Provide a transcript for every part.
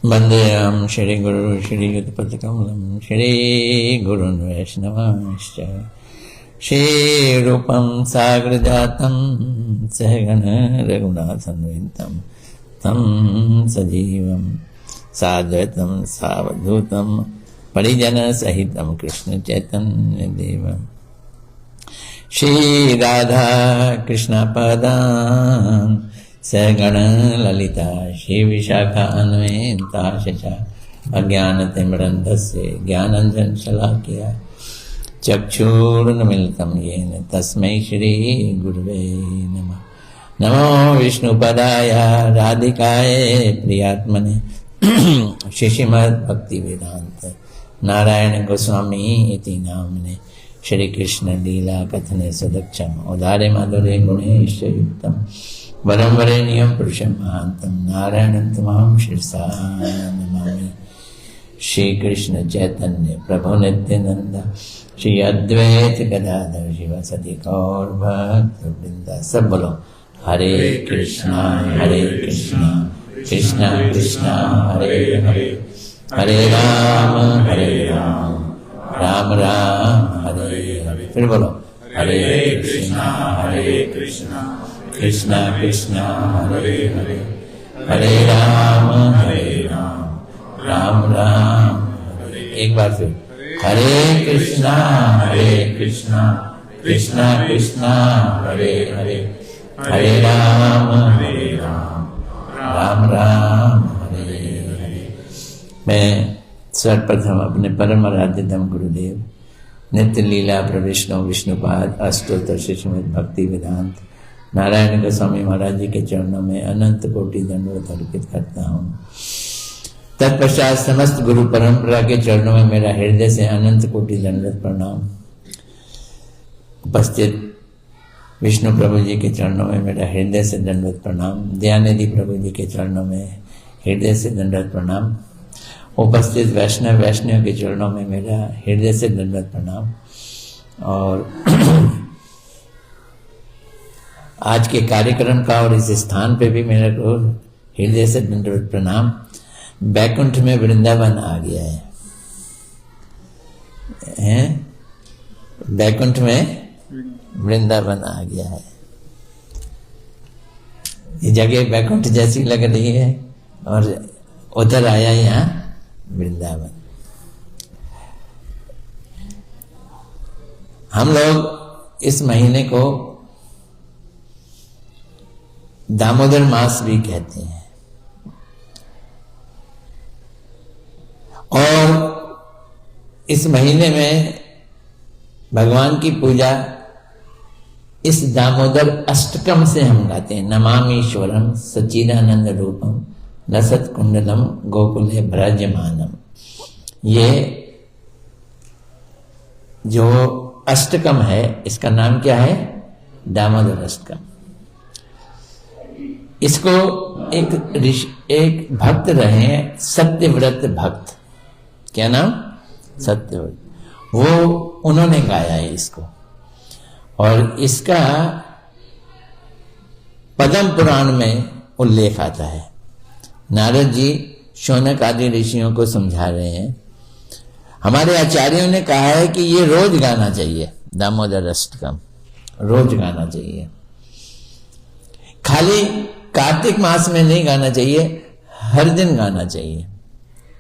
वन्देऽहं श्रीगुरु श्रीयुतपदकमलं श्रीगुरुन् वैष्णवांश्च श्रीरूपं साग्रजातं सहगण रघुनाथान्वितं तं सजीवं साद्वैतं सावधूतं परिजनसहितं कृष्णचैतन्यदेवं श्रीराधा कृष्णपदान् सगण ललिता श्री विशाखान्विताशा अज्ञानतिमिरन्धस्य ज्ञानञ्जनशलाकया चक्षुरुन्मीलितं येन तस्मै श्रीगुरवे नमः। नमो विष्णुपदाय राधिकाय प्रियात्मने श्रीमद्भक्तिवेदान्त नारायण गोस्वामी इति नाम्ने श्री कृष्ण लीला कथने सदक्षम उदारे माधुर्य गुणेश युक्तम वरं वरेण्यं पुरुषं महान्तं नारायणं तमां शिरसा नमामि। श्री कृष्ण चैतन्य प्रभु नित्यानंद श्री अद्वैत गदाधर शिवासादि गौर भक्तवृंद। सब बोलो हरे कृष्णा कृष्णा कृष्णा हरे हरे, हरे राम राम राम हरे हरे। फिर बोलो हरे कृष्णा कृष्णा कृष्णा हरे हरे, हरे राम राम राम हरे। एक बार फिर हरे कृष्णा कृष्णा कृष्णा हरे हरे, हरे राम राम हरे हरे। मैं सर्वप्रथम अपने परम आराध्यतम गुरुदेव नित्य लीला प्रविष्णु विष्णुपाद अष्टोत्तर श्रीमद् भक्ति वेदांत नारायण गोस्वामी महाराज जी के चरणों में अनंत कोटि दंडवत अर्पित करता हूँ। तत्पश्चात समस्त गुरु परंपरा के चरणों में मेरा हृदय से अनंत कोटि दंडवत प्रणाम। उपस्थित विष्णु प्रभु जी के चरणों में मेरा हृदय से दंडवत प्रणाम। दयानिधि प्रभु जी के चरणों में हृदय से दंडवत प्रणाम। उपस्थित वैष्णव के चरणों में मेरा हृदय से दंडवत प्रणाम। और आज के कार्यक्रम का और इस स्थान पे भी मेरे को हृदय से दंडवत प्रणाम। बैकुंठ में वृंदावन आ गया है, बैकुंठ में वृंदावन आ गया है। ये जगह बैकुंठ जैसी लग रही है और उधर आया यहाँ वृंदावन। हम लोग इस महीने को दामोदर मास भी कहते हैं और इस महीने में भगवान की पूजा इस दामोदर अष्टकम से हम गाते हैं। नमामीश्वरम सच्चिदानंद रूपम लसत कुंडलम गोकुले ब्रजमानम। ये जो अष्टकम है इसका नाम क्या है? दामोदर अष्टकम। इसको एक भक्त रहे सत्यव्रत भक्त, क्या नाम? सत्यव्रत। वो उन्होंने गाया है इसको और इसका पद्म पुराण में उल्लेख आता है। नारद जी शौनक आदि ऋषियों को समझा रहे हैं। हमारे आचार्यों ने कहा है कि ये रोज गाना चाहिए, दामोदर अष्टकम रोज गाना चाहिए। खाली कार्तिक मास में नहीं गाना चाहिए, हर दिन गाना चाहिए।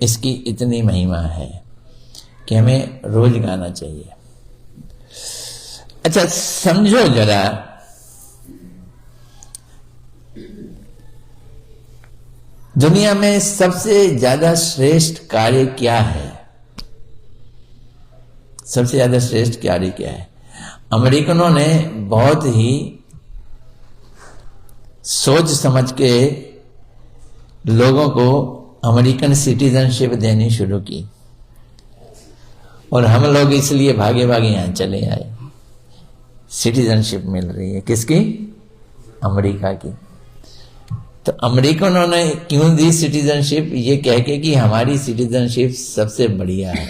इसकी इतनी महिमा है कि हमें रोज गाना चाहिए। अच्छा समझो जरा, दुनिया में सबसे ज्यादा श्रेष्ठ कार्य क्या है? सबसे ज्यादा श्रेष्ठ कार्य क्या है? अमेरिकनों ने बहुत ही सोच समझ के लोगों को अमेरिकन सिटीजनशिप देनी शुरू की और हम लोग इसलिए भागे भागे यहां चले आए। सिटीजनशिप मिल रही है किसकी? अमेरिका की। तो अमेरिकनों ने क्यों दी सिटीजनशिप? ये कह के कि हमारी सिटीजनशिप सबसे बढ़िया है।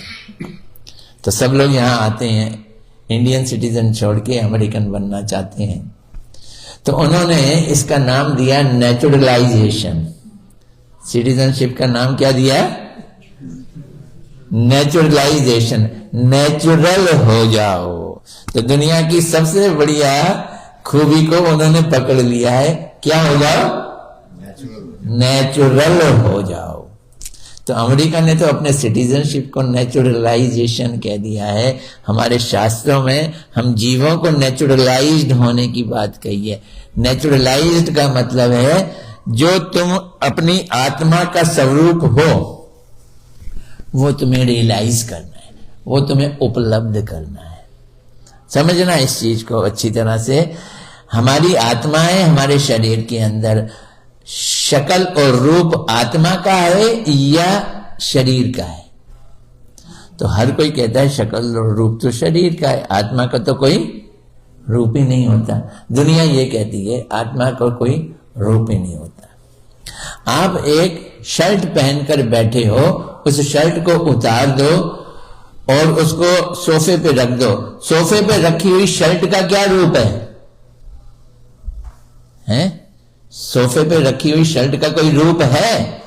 तो सब लोग यहाँ आते हैं, इंडियन सिटीजन छोड़ के अमेरिकन बनना चाहते हैं। तो उन्होंने इसका नाम दिया नेचुरलाइजेशन। सिटीजनशिप का नाम क्या दिया? नेचुरलाइजेशन। नेचुरल हो जाओ। तो दुनिया की सबसे बढ़िया खूबी को उन्होंने पकड़ लिया है, क्या हो जाओ? नेचुरल हो जाओ। तो अमेरिका ने तो अपने सिटीजनशिप को नेचुरलाइजेशन कह दिया है। हमारे शास्त्रों में हम जीवों को नेचुरलाइज्ड होने की बात कही है। नेचुरलाइज्ड का मतलब है जो तुम अपनी आत्मा का स्वरूप हो वो तुम्हें रियलाइज करना है, वो तुम्हें उपलब्ध करना है। समझना इस चीज को अच्छी तरह से। हमारी आत्माएं हमारे शरीर के अंदर, शक्ल और रूप आत्मा का है या शरीर का है? तो हर कोई कहता है शक्ल और रूप तो शरीर का है, आत्मा का तो कोई रूप ही नहीं होता। दुनिया ये कहती है आत्मा का कोई रूप ही नहीं होता। आप एक शर्ट पहनकर बैठे हो, उस शर्ट को उतार दो और उसको सोफे पे रख दो। सोफे पे रखी हुई शर्ट का क्या रूप है? सोफे पे रखी हुई शर्ट का कोई रूप है?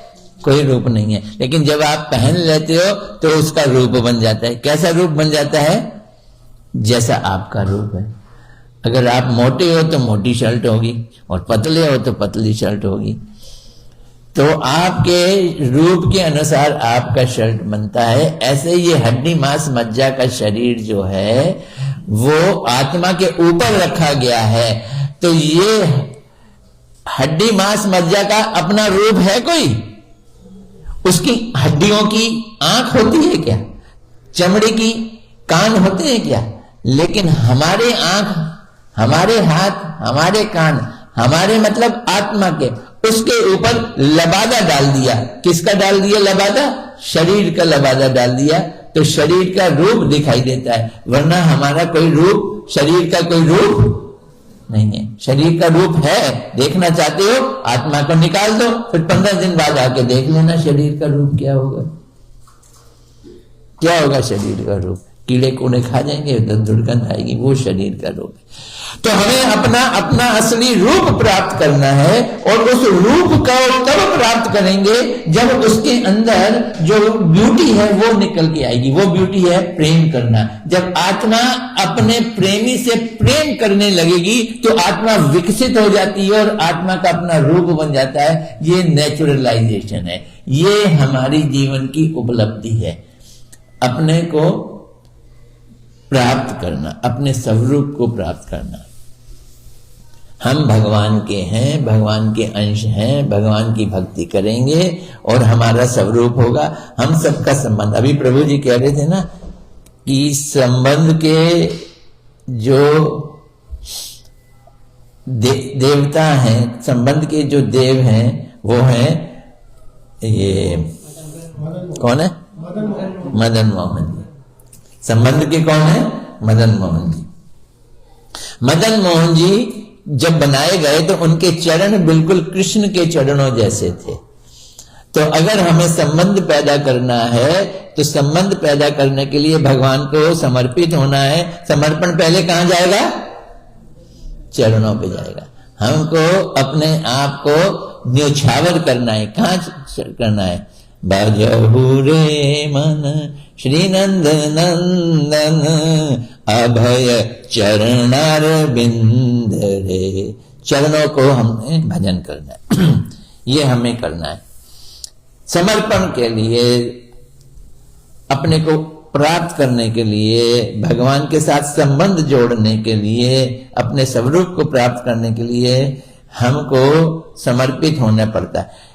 कोई रूप नहीं है। लेकिन जब आप पहन लेते हो तो उसका रूप बन जाता है। कैसा रूप बन जाता है? जैसा आपका रूप है। अगर आप मोटे हो तो मोटी शर्ट होगी और पतले हो तो पतली शर्ट होगी। तो आपके रूप के अनुसार आपका शर्ट बनता है। ऐसे ये हड्डी मांस मज्जा का शरीर जो है वो आत्मा के ऊपर रखा गया है। तो ये हड्डी मांस मज्जा का अपना रूप है कोई? उसकी हड्डियों की आंख होती है क्या? चमड़ी की कान होते हैं क्या? लेकिन हमारे आंख, हमारे हाथ, हमारे कान, हमारे मतलब आत्मा के, उसके ऊपर लबादा डाल दिया। किसका डाल दिया लबादा? शरीर का लबादा डाल दिया। तो शरीर का रूप दिखाई देता है, वरना हमारा कोई रूप, शरीर का कोई रूप नहीं है। शरीर का रूप है, देखना चाहते हो आत्मा को निकाल दो, फिर 15 दिन बाद आके देख लेना शरीर का रूप क्या होगा। क्या होगा शरीर का रूप? कीड़े कूड़े खा जाएंगे, दुर्गंध आएगी, वो शरीर का रूप है। तो हमें अपना अपना असली रूप प्राप्त करना है और उस रूप को तब प्राप्त करेंगे जब उसके अंदर जो ब्यूटी है वो निकल के आएगी। वो ब्यूटी है प्रेम करना। जब आत्मा अपने प्रेमी से प्रेम करने लगेगी तो आत्मा विकसित हो जाती है और आत्मा का अपना रूप बन जाता है। ये नेचुरलाइजेशन है, ये हमारी जीवन की उपलब्धि है। अपने को प्राप्त करना, अपने स्वरूप को प्राप्त करना। हम भगवान के हैं, भगवान के अंश हैं, भगवान की भक्ति करेंगे और हमारा स्वरूप होगा। हम सबका संबंध, अभी प्रभु जी कह रहे थे ना कि संबंध के जो देवता हैं, संबंध के जो देव हैं वो हैं ये कौन है? मदन मोहन जी। संबंध के कौन है? मदन मोहन जी। मदन मोहन जी जब बनाए गए तो उनके चरण बिल्कुल कृष्ण के चरणों जैसे थे। तो अगर हमें संबंध पैदा करना है तो संबंध पैदा करने के लिए भगवान को समर्पित होना है। समर्पण पहले कहां जाएगा? चरणों पे जाएगा। हमको अपने आप को न्योछावर करना है। कहां करना है? भजहु रे मन श्री नंद नंदन अभय चरणार बिंद रे। चरणों को हमने भजन करना है। ये हमें करना है। समर्पण के लिए, अपने को प्राप्त करने के लिए, भगवान के साथ संबंध जोड़ने के लिए, अपने स्वरूप को प्राप्त करने के लिए हमको समर्पित होना पड़ता है।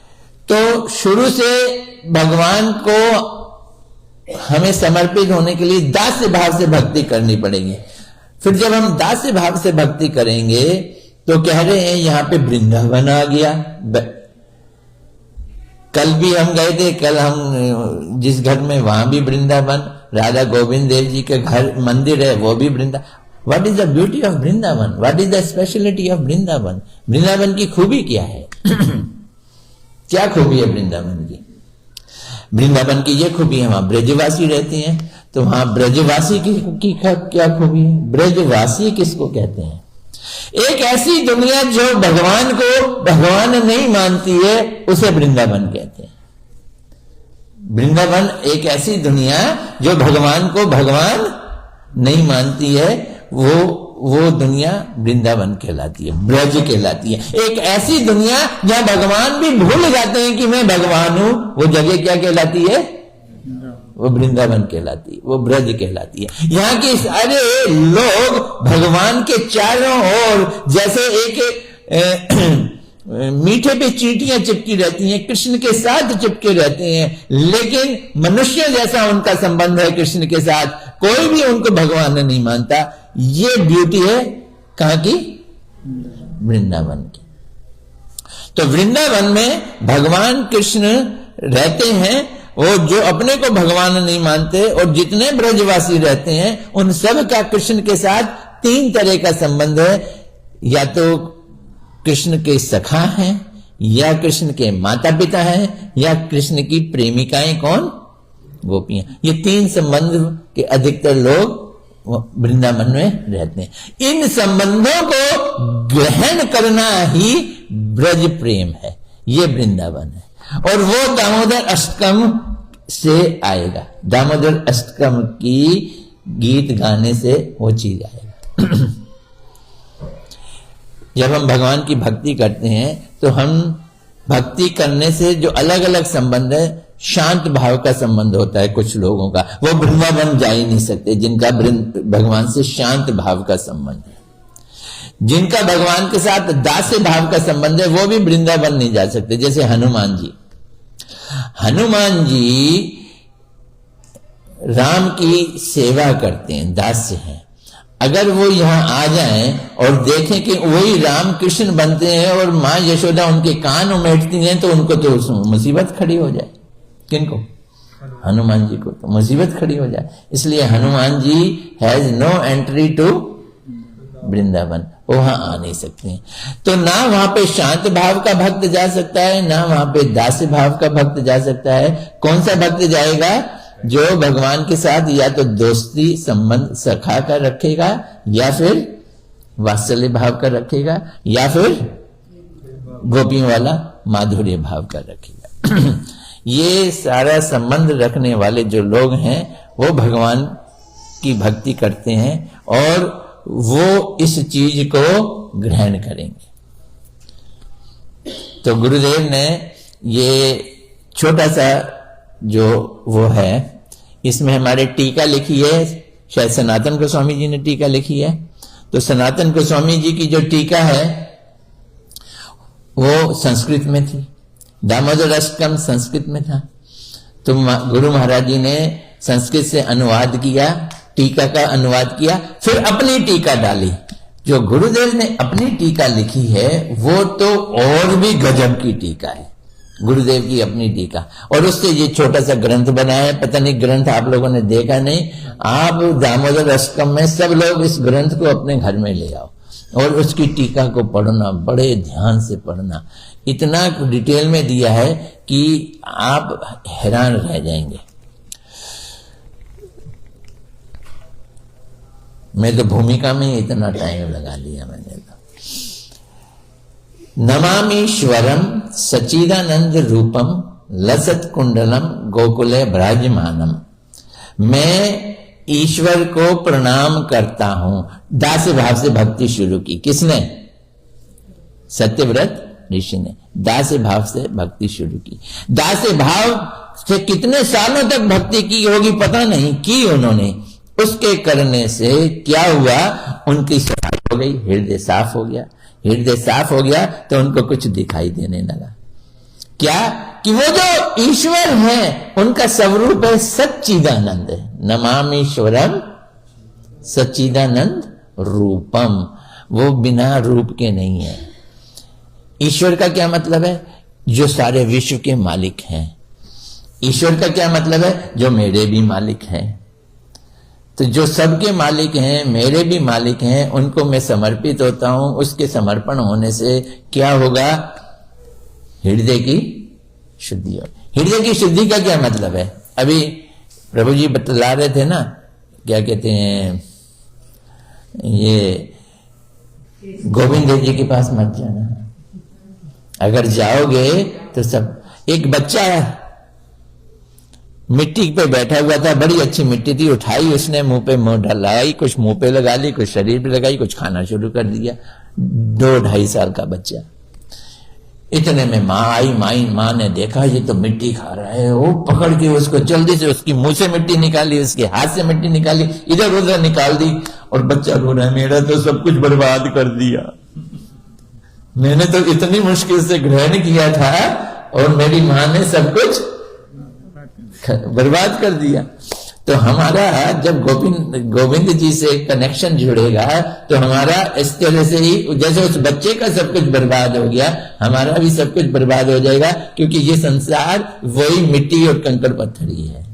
तो शुरू से भगवान को हमें समर्पित होने के लिए दास्य भाव से भक्ति करनी पड़ेगी। फिर जब हम दास्य भाव से भक्ति करेंगे तो कह रहे हैं यहां पे वृंदावन आ गया। कल भी हम गए थे, कल हम जिस घर में वहां भी वृंदावन, राधा गोविंद देव जी के घर मंदिर है वो भी Vrindavan. What is the beauty of Vrindavan? What is the speciality of Vrindavan? Vrindavan की खूबी क्या है? क्या खूबी है वृंदावन की? वृंदावन की ये खूबी है, वहां ब्रजवासी रहते हैं। तो वहां ब्रजवासी की क्या खूबी है? ब्रजवासी किसको कहते हैं? एक ऐसी दुनिया जो भगवान को भगवान नहीं मानती है उसे वृंदावन कहते हैं। वृंदावन एक ऐसी दुनिया जो भगवान को भगवान नहीं मानती है, वो दुनिया वृंदावन कहलाती है, ब्रज कहलाती है। एक ऐसी दुनिया जहां भगवान भी भूल जाते हैं कि मैं भगवान हूं, वो जगह क्या कहलाती है? वो वृंदावन कहलाती है, वो ब्रज कहलाती है। यहाँ के सारे लोग भगवान के चारों ओर जैसे एक मीठे पे चींटियां चिपकी रहती हैं, कृष्ण के साथ चिपके रहते हैं, लेकिन मनुष्य जैसा उनका संबंध है कृष्ण के साथ, कोई भी उनको भगवान नहीं मानता। ये ब्यूटी है कहां की? वृंदावन की। तो वृंदावन में भगवान कृष्ण रहते हैं, और जो अपने को भगवान नहीं मानते और जितने ब्रजवासी रहते हैं उन सब का कृष्ण के साथ तीन तरह का संबंध है। या तो कृष्ण के सखा हैं, या कृष्ण के माता पिता हैं, या कृष्ण की प्रेमिकाएं कौन? गोपियां। ये तीन संबंध के अधिकतर लोग वृंदावन में रहते हैं। इन संबंधों को ग्रहण करना ही ब्रज प्रेम है, ये वृंदावन है। और वो दामोदर अष्टकम से आएगा, दामोदर अष्टकम की गीत गाने से वो चीज आएगा। जब हम भगवान की भक्ति करते हैं तो हम भक्ति करने से जो अलग अलग संबंध है, शांत भाव का संबंध होता है कुछ लोगों का, वो वृंदावन जा ही नहीं सकते जिनका भगवान से शांत भाव का संबंध है। जिनका भगवान के साथ दास्य भाव का संबंध है वो भी वृंदावन नहीं जा सकते। जैसे हनुमान जी, हनुमान जी राम की सेवा करते हैं, दास्य हैं। अगर वो यहां आ जाएं और देखें कि वही राम कृष्ण बनते हैं और मां यशोदा उनके कान उमेटती हैं, तो उनको तो मुसीबत खड़ी हो जाए। किनको? हनुमान जी को तो मुसीबत खड़ी हो जाए। इसलिए Hanuman ji has no entry to Vrindavan, वहां आ नहीं सकते हैं। तो ना वहां पे शांत भाव का भक्त जा सकता है, ना वहां पे दास्य भाव का भक्त जा सकता है। कौन सा भक्त जाएगा? जो भगवान के साथ या तो दोस्ती संबंध सखा का रखेगा, या फिर वात्सल्य भाव का रखेगा, या फिर गोपियों वाला माधुर्य भाव का रखेगा। ये सारा संबंध रखने वाले जो लोग हैं वो भगवान की भक्ति करते हैं और वो इस चीज को ग्रहण करेंगे। तो गुरुदेव ने ये छोटा सा जो वो है, इसमें हमारे टीका लिखी है, शायद सनातन गोस्वामी जी ने टीका लिखी है। तो सनातन गोस्वामी जी की जो टीका है वो संस्कृत में थी, दामोदर अष्टकम संस्कृत में था। तो गुरु महाराज जी ने संस्कृत से अनुवाद किया, टीका का अनुवाद किया, फिर अपनी टीका डाली। जो गुरुदेव ने अपनी टीका लिखी है वो तो और भी गजब की टीका है, गुरुदेव की अपनी टीका। और उससे ये छोटा सा ग्रंथ बनाया है, पता नहीं ग्रंथ आप लोगों ने देखा नहीं, आप दामोदर अष्टकम में सब लोग इस ग्रंथ को अपने घर में ले आओ और उसकी टीका को पढ़ना, बड़े ध्यान से पढ़ना। इतना डिटेल में दिया है कि आप हैरान रह जाएंगे। मैं तो भूमिका में इतना टाइम लगा लिया मैंने तो। नमामीश्वरम सच्चिदानंद रूपम लसत कुंडलम गोकुले ब्राजमानम। मैं ईश्वर को प्रणाम करता हूं। दास्य भाव से भक्ति शुरू की किसने? सत्यव्रत ऋषि ने दास्य भाव से भक्ति शुरू की। दास्य भाव से कितने सालों तक भक्ति की होगी पता नहीं, की उन्होंने। उसके करने से क्या हुआ? उनकी सफाई हो गई, हृदय साफ हो गया। हृदय साफ हो गया तो उनको कुछ दिखाई देने लगा। क्या? कि वो जो ईश्वर है उनका स्वरूप है सच्चिदानंद। नमामीश्वरम सच्चिदानंद रूपम, वो बिना रूप के नहीं है। ईश्वर का क्या मतलब है? जो सारे विश्व के मालिक हैं। ईश्वर का क्या मतलब है? जो मेरे भी मालिक हैं। तो जो सबके मालिक हैं, मेरे भी मालिक हैं, उनको मैं समर्पित होता हूं। उसके समर्पण होने से क्या होगा? हृदय की शुद्धि हो। हृदय की शुद्धि का क्या मतलब है? अभी प्रभु जी बतला रहे थे ना, क्या कहते हैं, ये गोविंद देव जी के पास मत जाना। अगर जाओगे तो सब, एक बच्चा मिट्टी पे बैठा हुआ था, बड़ी अच्छी मिट्टी थी, उठाई उसने, मुंह पे मुंह लगाई, कुछ मुंह पे लगा ली, कुछ शरीर पे लगाई, कुछ खाना शुरू कर दिया। 2-2.5 साल का बच्चा। इतने में माँ आई, माँ ने देखा ये तो मिट्टी खा रहा है, वो पकड़ के उसको जल्दी से उसकी मुंह से मिट्टी निकाली, उसके हाथ से मिट्टी निकाली, इधर उधर निकाल दी, और बच्चा रो रहा है, मेरा तो सब कुछ बर्बाद कर दिया, मैंने तो इतनी मुश्किल से ग्रहण किया था और मेरी माँ ने सब कुछ बर्बाद कर दिया। तो हमारा जब गोविंद जी से कनेक्शन जुड़ेगा तो हमारा इस तरह से ही, जैसे उस बच्चे का सब कुछ बर्बाद हो गया, हमारा भी सब कुछ बर्बाद हो जाएगा, क्योंकि ये संसार वही मिट्टी और कंकड़ पत्थर ही है।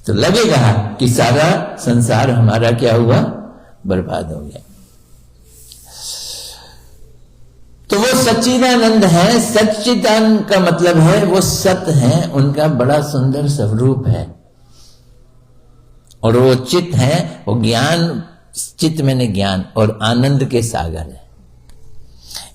तो लगेगा कि सारा संसार हमारा क्या हुआ, बर्बाद हो गया। तो वो सच्चिदानंद है। सच्चिदानंद का मतलब है वो सत है, उनका बड़ा सुंदर स्वरूप है, और वो चित्त है, वो ज्ञान, चित्त मैंने ज्ञान और आनंद के सागर है।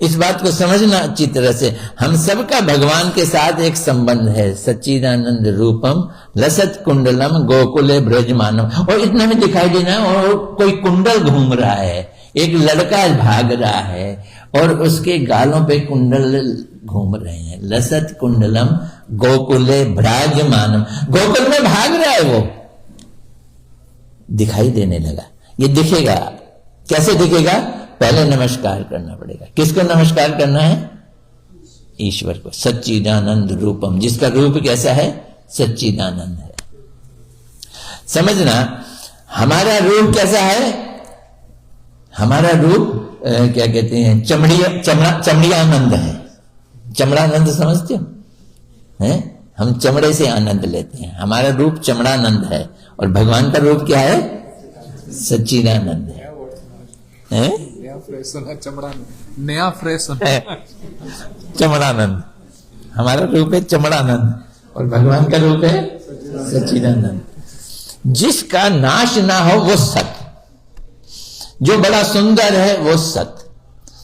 इस बात को समझना अच्छी तरह से। हम सबका भगवान के साथ एक संबंध है। सच्चिदानंद रूपम लसत कुंडलम गोकुले ब्रजमानम। और इतना में दिखाई देना, और कोई कुंडल घूम रहा है, एक लड़का भाग रहा है और उसके गालों पे कुंडल घूम रहे हैं। लसत कुंडलम गोकुले ब्रजमानम, गोकुल में भाग रहा है, वो दिखाई देने लगा। ये दिखेगा, कैसे दिखेगा? पहले नमस्कार करना पड़ेगा। किसको नमस्कार करना है? ईश्वर को। सच्चिदानंद रूपम, जिसका रूप कैसा है? सच्चिदानंद है। समझना, हमारा रूप कैसा है? हमारा रूप क्या कहते हैं, चमड़ियानंद है। चमड़ानंद समझते हो? हैं? हम चमड़े से आनंद लेते हैं, हमारा रूप चमड़ानंद है, और भगवान का रूप क्या है? सच्चिदानंद है। नया फ्रेश चमड़ानंद, हमारा रूप है चमड़ानंद, और भगवान का रूप है सच्चिदानंद। जिसका नाश ना हो वो सत, जो बड़ा सुंदर है वो सत।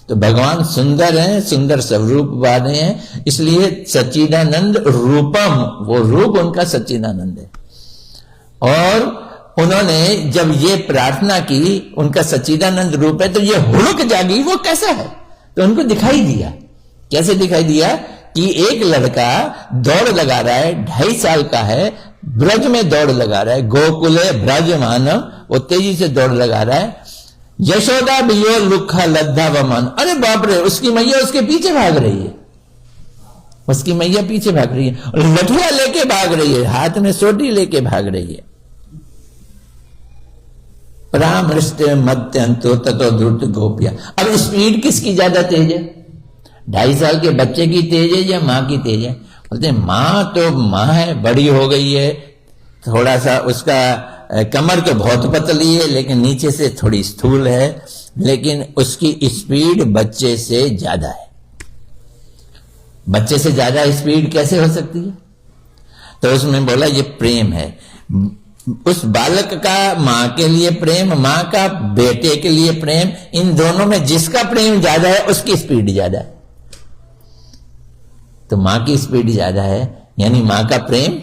तो भगवान सुंदर हैं, सुंदर स्वरूप वाले हैं, इसलिए सच्चिदानंद रूपम, वो रूप उनका सच्चिदानंद है। और उन्होंने जब ये प्रार्थना की, उनका सच्चिदानंद रूप है, तो ये हुड़क जागी, वो कैसा है? तो उनको दिखाई दिया। कैसे दिखाई दिया? कि एक लड़का दौड़ लगा रहा है, 2.5 साल का है, ब्रज में दौड़ लगा रहा है, गोकुले ब्रज मानव, वो तेजी से दौड़ लगा रहा है। यशोदा बियो लुखा लद्धा वमान, अरे बाप रे, उसकी मैया उसके पीछे भाग रही है, उसकी मैया पीछे भाग रही है, और लठुआ लेके भाग रही है, हाथ में सोटी लेके भाग रही है। परामृष्ट मध्यंतो ततो द्रुत गोपिया। अब स्पीड किसकी ज्यादा तेज है? 2.5 साल के बच्चे की तेज है या मां की तेज है? बोलते मां तो मां है, बड़ी हो गई है, थोड़ा सा उसका कमर तो बहुत पतली है, लेकिन नीचे से थोड़ी स्थूल है, लेकिन उसकी स्पीड बच्चे से ज्यादा है। बच्चे से ज्यादा स्पीड कैसे हो सकती है? तो उसमें बोला ये प्रेम है। उस बालक का मां के लिए प्रेम, मां का बेटे के लिए प्रेम, इन दोनों में जिसका प्रेम ज्यादा है उसकी स्पीड ज्यादा है। तो मां की स्पीड ज्यादा है, यानी मां का प्रेम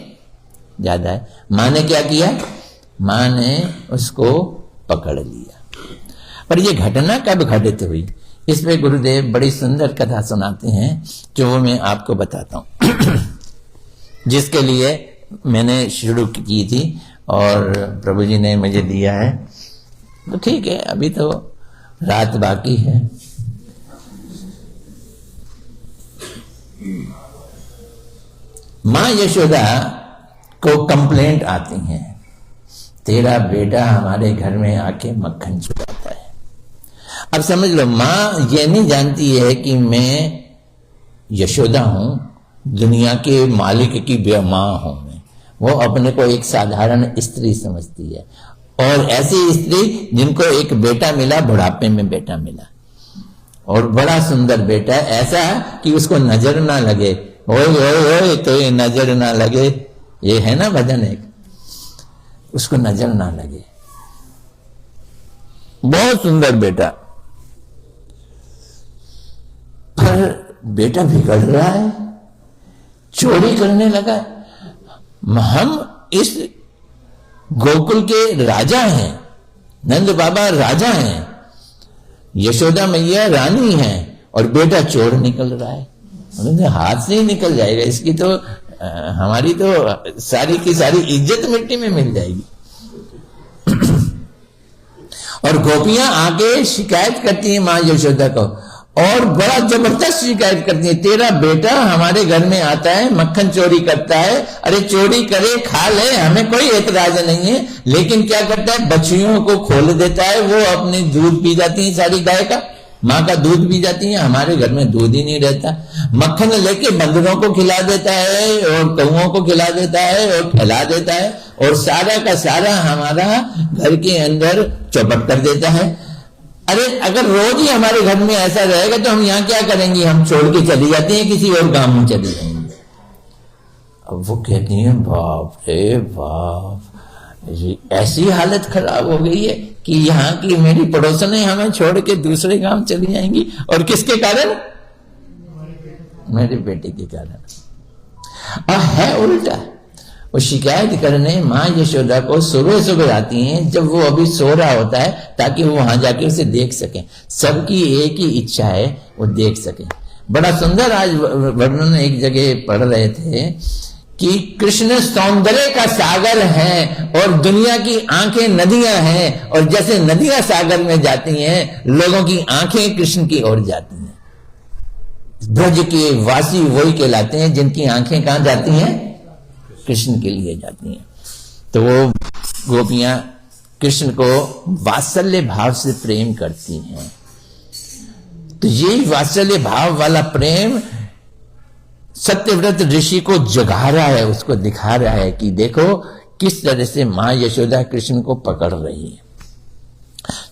ज्यादा है। मां ने क्या किया? मां ने उसको पकड़ लिया। पर यह घटना कब घटित हुई? इस पे गुरुदेव बड़ी सुंदर कथा सुनाते हैं, जो वो मैं आपको बताता हूं जिसके लिए मैंने शुरू की थी और प्रभु जी ने मुझे दिया है। तो ठीक है, अभी तो रात बाकी है। मां यशोदा को कंप्लेंट आती हैं, तेरा बेटा हमारे घर में आके मक्खन चुराता है। अब समझ लो, मां ये नहीं जानती है कि मैं यशोदा हूं, दुनिया के मालिक की मां हूं मैं। वो अपने को एक साधारण स्त्री समझती है, और ऐसी स्त्री जिनको एक बेटा मिला, बुढ़ापे में बेटा मिला, और बड़ा सुंदर बेटा, ऐसा कि उसको नजर ना लगे। ओए ओए ओए, तो ये नजर ना लगे, ये है ना भजन एक, उसको नजर ना लगे। बहुत सुंदर बेटा, पर बेटा बिगड़ रहा है, चोरी करने लगा। हम इस गोकुल के राजा हैं, नंद बाबा राजा हैं, यशोदा मैया रानी हैं, और बेटा चोर निकल रहा है। हाथ से ही निकल जाएगा, इसकी तो हमारी तो सारी की सारी इज्जत मिट्टी में मिल जाएगी। और गोपियां आके शिकायत करती हैं मां यशोदा को, और बड़ा जबरदस्त शिकायत करती है, तेरा बेटा हमारे घर में आता है, मक्खन चोरी करता है। अरे चोरी करे, खा ले, हमें कोई एतराज नहीं है, लेकिन क्या करता है, बछियों को खोल देता है, वो अपने दूध पी जाती है, सारी गाय का माँ का दूध पी जाती है। हमारे घर में दूध ही नहीं रहता। मक्खन लेके बंदरों को खिला देता है, और कौओं को खिला देता है, और फैला देता है, और सारा का सारा हमारा घर के अंदर चौपट कर देता है। अरे अगर रोज ही हमारे घर में ऐसा रहेगा तो हम यहाँ क्या करेंगे, हम छोड़ के चली जाती हैं, किसी और गांव में चली जाएंगे। अब वो कहती है, बाप रे बाप, ऐसी हालत खराब हो गई है कि यहाँ की मेरी पड़ोसनें हमें छोड़ के दूसरे गांव चली जाएंगी, और किसके कारण, मेरे बेटे के कारण। है उल्टा, वो शिकायत करने मां यशोदा को सुबह सुबह आती हैं, जब वो अभी सो रहा होता है, ताकि वो वहां जाके उसे देख सकें। सबकी एक ही इच्छा है, वो देख सकें। बड़ा सुंदर आज वर्णन एक जगह पढ़ रहे थे कि कृष्ण सौंदर्य का सागर है, और दुनिया की आंखें नदियां हैं, और जैसे नदियां सागर में जाती हैं, लोगों की आंखें कृष्ण की ओर जाती हैं। ब्रज के वासी वही कहलाते हैं जिनकी आंखें कहां जाती हैं, कृष्ण के लिए जाती हैं। तो वो गोपियां कृष्ण को वात्सल्य भाव से प्रेम करती हैं। तो यही वात्सल्य भाव वाला प्रेम सत्यव्रत ऋषि को जगा रहा है, उसको दिखा रहा है कि देखो किस तरह से मां यशोदा कृष्ण को पकड़ रही है।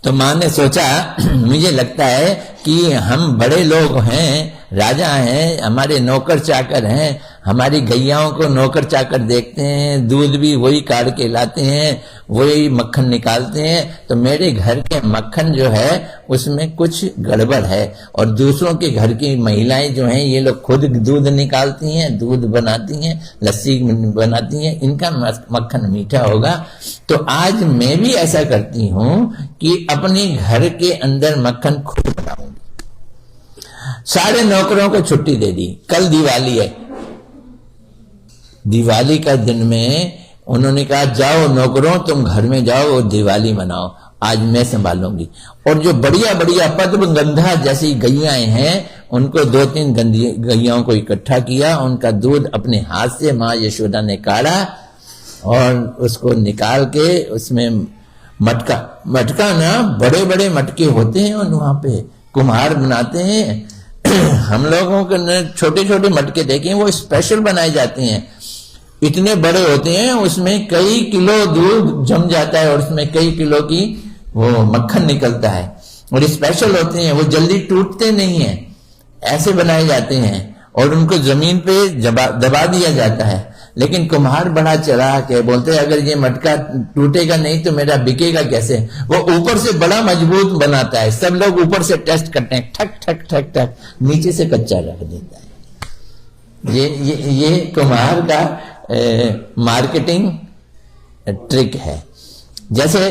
तो मां ने सोचा, मुझे लगता है कि हम बड़े लोग हैं, राजा हैं, हमारे नौकर चाकर हैं, हमारी गैयाओं को नौकर चाकर देखते हैं, दूध भी वही काढ़ के लाते हैं, वही मक्खन निकालते हैं, तो मेरे घर के मक्खन जो है उसमें कुछ गड़बड़ है। और दूसरों के घर की महिलाएं जो हैं, ये लोग खुद दूध निकालती हैं, दूध बनाती हैं, लस्सी बनाती हैं, इनका मक्खन मीठा होगा। तो आज मैं भी ऐसा करती हूं कि अपने घर के अंदर मक्खन खुद बनाऊंगी। सारे नौकरों को छुट्टी दे दी, कल दिवाली है। दिवाली का दिन में उन्होंने कहा, जाओ नौकरों, तुम घर में जाओ और दिवाली मनाओ, आज मैं संभालूंगी। और जो बढ़िया बढ़िया पद्म गंधा जैसी गैयां हैं, उनको 2-3 गैयाओं को इकट्ठा किया, उनका दूध अपने हाथ से मां यशोदा ने काढ़ा, और उसको निकाल के उसमें मटका ना, बड़े बड़े मटके होते हैं, और वहां पे कुम्हार बनाते हैं। हम लोगों के छोटे छोटे मटके देखे, वो स्पेशल बनाए जाते हैं, इतने बड़े होते हैं, उसमें कई किलो दूध जम जाता है, और उसमें कई किलो की वो मक्खन निकलता है, और स्पेशल होते हैं, वो जल्दी टूटते नहीं है, ऐसे बनाए जाते हैं, और उनको जमीन पे दबा दिया जाता है। लेकिन कुम्हार बड़ा चलाक है, बोलते हैं अगर ये मटका टूटेगा नहीं तो मेरा बिकेगा कैसे। वो ऊपर से बड़ा मजबूत बनाता है, सब लोग ऊपर से टेस्ट करते हैं, ठक ठक ठक ठक, नीचे से कच्चा रख देता है। ये कुम्हार का मार्केटिंग ट्रिक है। जैसे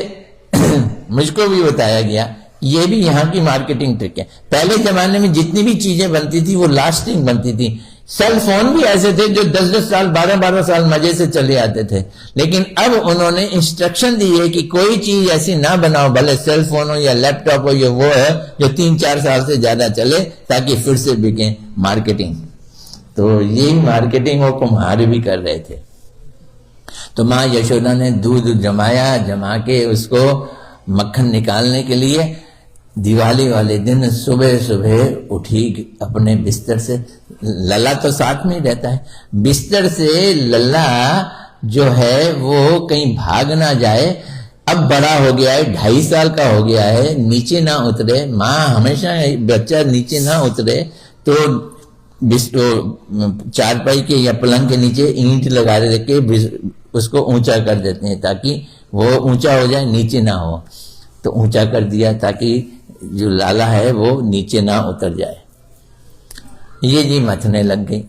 मुझको भी बताया गया, ये भी यहाँ की मार्केटिंग ट्रिक है। पहले जमाने में जितनी भी चीजें बनती थी वो लास्टिंग बनती थी। सेल फोन भी ऐसे थे जो 10-10 साल 12-12 साल मजे से चले आते थे, लेकिन अब उन्होंने इंस्ट्रक्शन दी है कि कोई चीज ऐसी ना बनाओ, भले सेल फोन हो या लैपटॉप हो या वो है, जो 3-4 साल से ज्यादा चले, ताकि फिर से बिके। मार्केटिंग, तो ये मार्केटिंग वो कुम्हार भी कर रहे थे। तो माँ यशोदा ने दूध जमा के उसको मक्खन निकालने के लिए दिवाली वाले दिन सुबह सुबह उठी अपने बिस्तर से। लल्ला तो साथ में ही रहता है, बिस्तर से लल्ला जो है वो कहीं भाग ना जाए। अब बड़ा हो गया है, 2.5 साल का हो गया है, नीचे ना उतरे। माँ हमेशा बच्चा नीचे ना उतरे तो चारपाई के या पलंग के नीचे ईंट लगा रखे उसको ऊंचा कर देते हैं, ताकि वो ऊंचा हो जाए, नीचे ना हो। तो ऊंचा कर दिया ताकि जो लाला है वो नीचे ना उतर जाए। ये जी मथने लग गई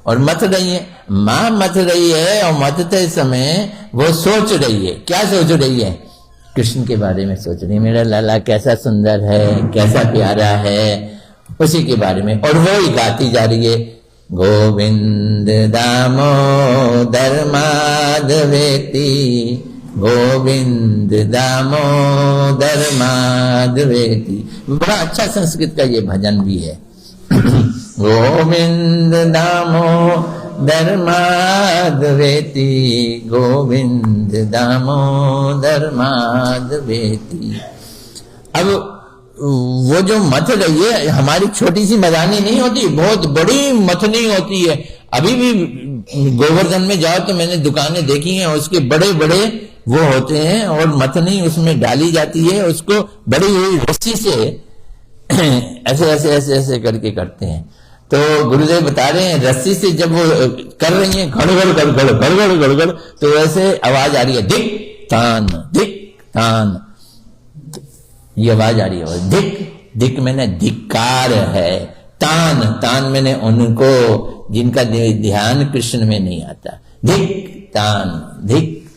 और मथ रही है, मां मथ रही है और मथते समय वो सोच रही है। क्या सोच रही है? कृष्ण के बारे में सोच रही है, मेरा लाला कैसा सुंदर है, कैसा प्यारा है, उसी के बारे में। और वो ही गाती जा रही है, गोविंद दामोदर माधवेति, गोविंद दामोदर माधवेति। बड़ा अच्छा संस्कृत का ये भजन भी है। गोविंद दामोदर माधवेति, गोविंद दामोदर माधवेति। अब वो जो मथ रही है, हमारी छोटी सी मदानी नहीं होती, बहुत बड़ी मथनी होती है। अभी भी गोवर्धन में जाओ तो मैंने दुकानें देखी हैं, उसके बड़े बड़े वो होते हैं और मथनी उसमें डाली जाती है, उसको बड़ी हुई रस्सी से ऐसे ऐसे ऐसे ऐसे करके करते हैं। तो गुरुदेव बता रहे हैं, रस्सी से जब वो कर रही हैं गड़गड़ गड़गड़ गड़गड़ गड़गड़, तो ऐसे आवाज आ रही है, धिक तान धिक तान, ये आवाज आ रही है। धिक धिक मैंने धिक्कार है, तान तान मैंने उनको जिनका ध्यान कृष्ण में नहीं आता। धिक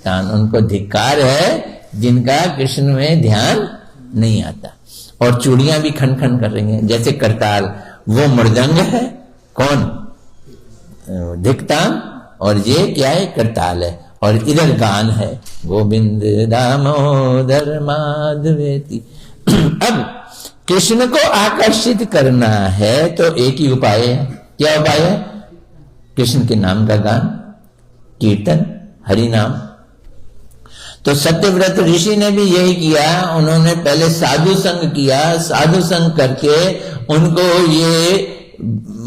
तान उनको धिक्कार है जिनका कृष्ण में ध्यान नहीं आता। और चूड़ियां भी खन खन कर रही हैं, जैसे करताल, वो मृदंग है कौन? धिक्तान, और ये क्या है? करताल है। और इधर गान है, गोविंद दामोदर माधवेति। अब कृष्ण को आकर्षित करना है तो एक ही उपाय है। क्या उपाय है? कृष्ण के नाम का गान, कीर्तन, हरि नाम। तो सत्यव्रत ऋषि ने भी यही किया। उन्होंने पहले साधु संग किया, साधु संग करके उनको ये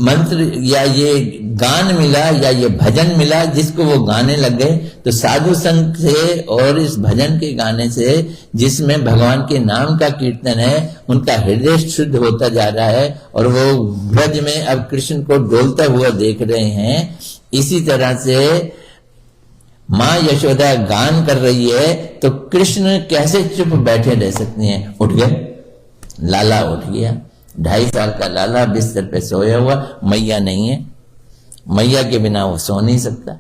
मंत्र या ये गान मिला या ये भजन मिला, जिसको वो गाने लग गए। तो साधु संग से और इस भजन के गाने से, जिसमें भगवान के नाम का कीर्तन है, उनका हृदय शुद्ध होता जा रहा है और वो ब्रज में अब कृष्ण को डोलता हुआ देख रहे हैं। इसी तरह से मां यशोदा गान कर रही है तो कृष्ण कैसे चुप बैठे रह सकते हैं? उठ गए, लाला उठ गया, 2.5 साल का लाला बिस्तर पे सोया हुआ। मैया नहीं है, मैया के बिना वो सो नहीं सकता।